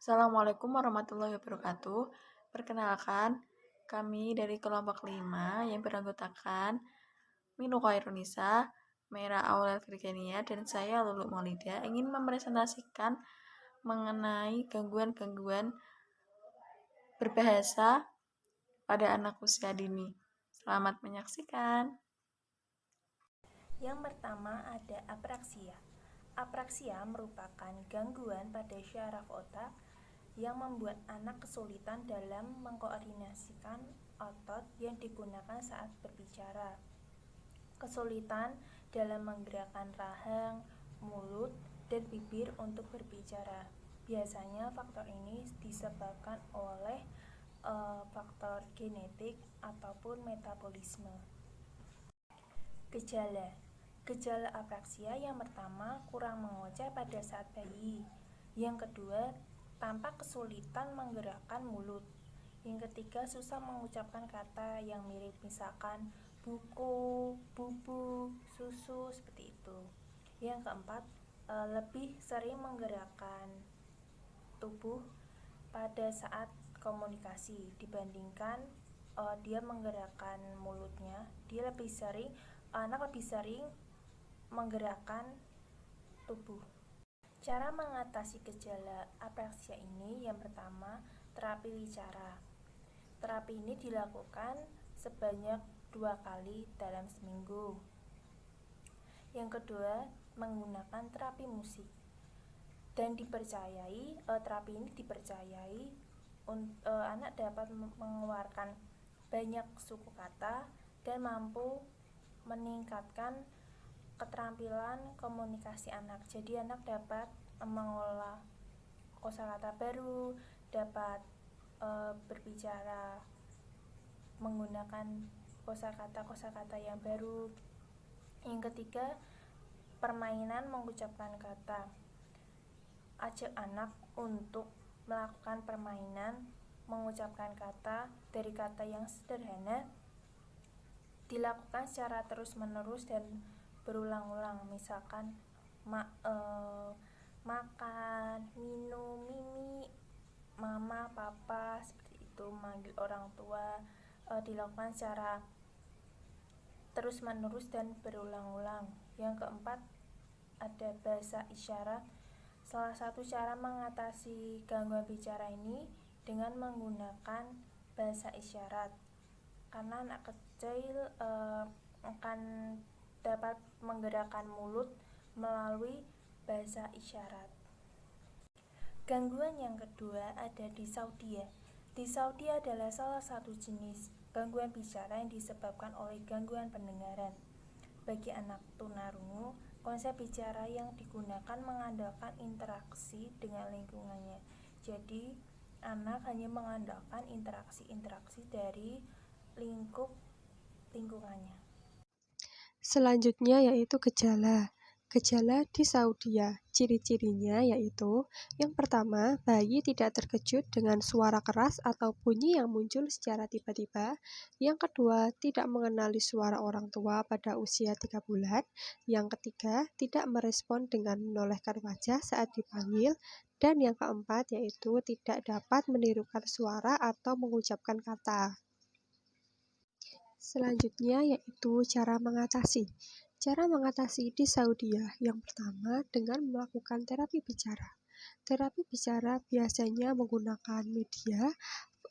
Assalamualaikum warahmatullahi wabarakatuh. Perkenalkan, kami dari kelompok 5 yang beranggotakan Minu Khairunisa, Mera Aulal Virginia, dan saya Lulu Maulida ingin mempresentasikan mengenai gangguan-gangguan berbahasa pada anak usia dini. Selamat menyaksikan. Yang pertama ada apraksia. Apraksia merupakan gangguan pada syaraf otak yang membuat anak kesulitan dalam mengkoordinasikan otot yang digunakan saat berbicara. Kesulitan dalam menggerakkan rahang, mulut, dan bibir untuk berbicara. Biasanya faktor ini disebabkan oleh faktor genetik ataupun metabolisme. Gejala apraksia yang pertama kurang mengucap pada saat bayi. Yang kedua, tampak kesulitan menggerakkan mulut. Yang ketiga, susah mengucapkan kata yang mirip misalkan buku, bubu, susu, seperti itu. Yang keempat, lebih sering menggerakkan tubuh pada saat komunikasi dibandingkan dia menggerakkan mulutnya. Anak lebih sering menggerakkan tubuh. Cara mengatasi gejala apraksia ini yang pertama, terapi wicara. Terapi ini dilakukan sebanyak 2 kali dalam seminggu. Yang kedua, menggunakan terapi musik. Dan terapi ini dipercayai anak dapat mengeluarkan banyak suku kata dan mampu meningkatkan keterampilan komunikasi anak. Jadi anak dapat mengolah kosakata baru, dapat berbicara menggunakan kosakata yang baru. Yang ketiga, permainan mengucapkan kata. Ajak anak untuk melakukan permainan mengucapkan kata dari kata yang sederhana, dilakukan secara terus-menerus dan berulang-ulang, misalkan makan, minum, mimi, mama, papa, seperti itu, manggil orang tua, dilakukan secara terus-menerus dan berulang-ulang. Yang keempat, ada bahasa isyarat. Salah satu cara mengatasi gangguan bicara ini dengan menggunakan bahasa isyarat, karena anak kecil akan dapat menggerakkan mulut melalui bahasa isyarat. Gangguan yang kedua ada disaudia. Disaudia adalah salah satu jenis gangguan bicara yang disebabkan oleh gangguan pendengaran. Bagi anak tunarungu, konsep bicara yang digunakan mengandalkan interaksi dengan lingkungannya. Jadi, anak hanya mengandalkan interaksi dari lingkungannya. Selanjutnya yaitu gejala. Gejala disaudia. Ciri-cirinya yaitu yang pertama, bayi tidak terkejut dengan suara keras atau bunyi yang muncul secara tiba-tiba. Yang kedua, tidak mengenali suara orang tua pada usia 3 bulan. Yang ketiga, tidak merespon dengan menolehkan wajah saat dipanggil. Dan yang keempat yaitu tidak dapat menirukan suara atau mengucapkan kata. Selanjutnya yaitu cara mengatasi. Cara mengatasi disaudia yang pertama dengan melakukan terapi bicara. Terapi bicara biasanya menggunakan media,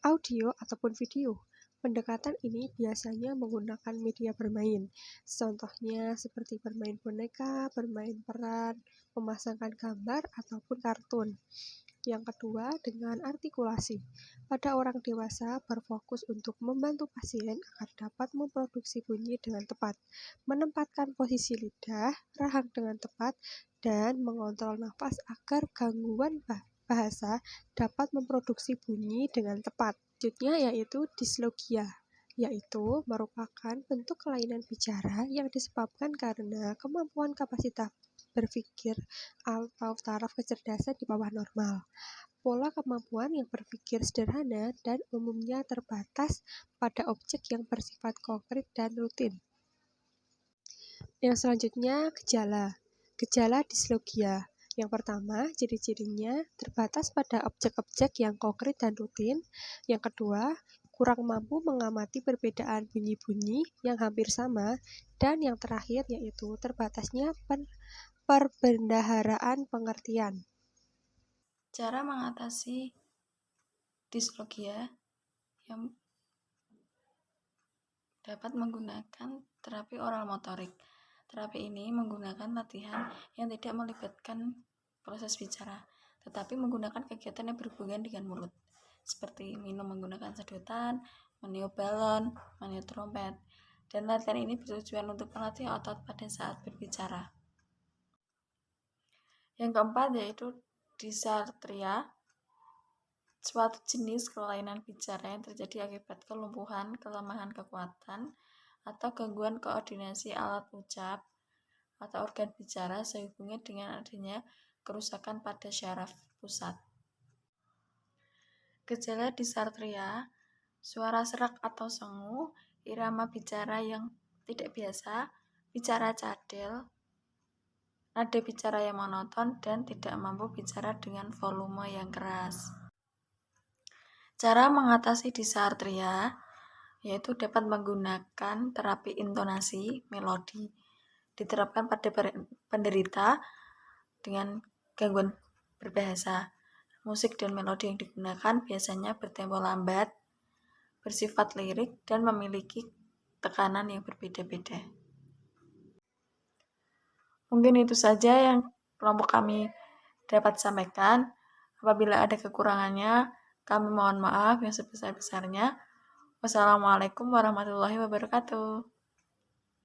audio ataupun video. Pendekatan ini biasanya menggunakan media bermain. Contohnya seperti bermain boneka, bermain peran, memasangkan gambar ataupun kartun. Yang kedua, dengan artikulasi. Pada orang dewasa, berfokus untuk membantu pasien agar dapat memproduksi bunyi dengan tepat, menempatkan posisi lidah, rahang dengan tepat, dan mengontrol nafas agar gangguan bahasa dapat memproduksi bunyi dengan tepat. Selanjutnya yaitu dislogia, yaitu merupakan bentuk kelainan bicara yang disebabkan karena kemampuan kapasitas berpikir atau taraf kecerdasan di bawah normal. Pola kemampuan yang berpikir sederhana dan umumnya terbatas pada objek yang bersifat konkret dan rutin. Yang selanjutnya gejala. Gejala dislogia, Yang pertama, ciri-cirinya terbatas pada objek-objek yang konkret dan rutin. Yang kedua, kurang mampu mengamati perbedaan bunyi-bunyi yang hampir sama. Dan yang terakhir yaitu terbatasnya perbendaharaan pengertian. Cara mengatasi dislogia yang dapat menggunakan terapi oral motorik. Terapi ini menggunakan latihan yang tidak melibatkan proses bicara, tetapi menggunakan kegiatan yang berhubungan dengan mulut, seperti minum menggunakan sedotan, meniup balon, meniup trompet. Dan latihan ini bertujuan untuk melatih otot pada saat berbicara. Yang keempat yaitu dysarthria, suatu jenis kelainan bicara yang terjadi akibat kelumpuhan, kelemahan kekuatan, atau gangguan koordinasi alat ucap atau organ bicara sehubungan dengan adanya kerusakan pada syaraf pusat. Gejala dysarthria, suara serak atau sengu, irama bicara yang tidak biasa, bicara cadel, nada bicara yang monoton, dan tidak mampu bicara dengan volume yang keras. Cara mengatasi dysarthria yaitu dapat menggunakan terapi intonasi melodi. Diterapkan pada penderita dengan gangguan berbahasa. Musik dan melodi yang digunakan biasanya bertempo lambat, bersifat lirik, dan memiliki tekanan yang berbeda-beda. Mungkin itu saja yang kelompok kami dapat sampaikan. Apabila ada kekurangannya, kami mohon maaf yang sebesar-besarnya. Wassalamualaikum warahmatullahi wabarakatuh.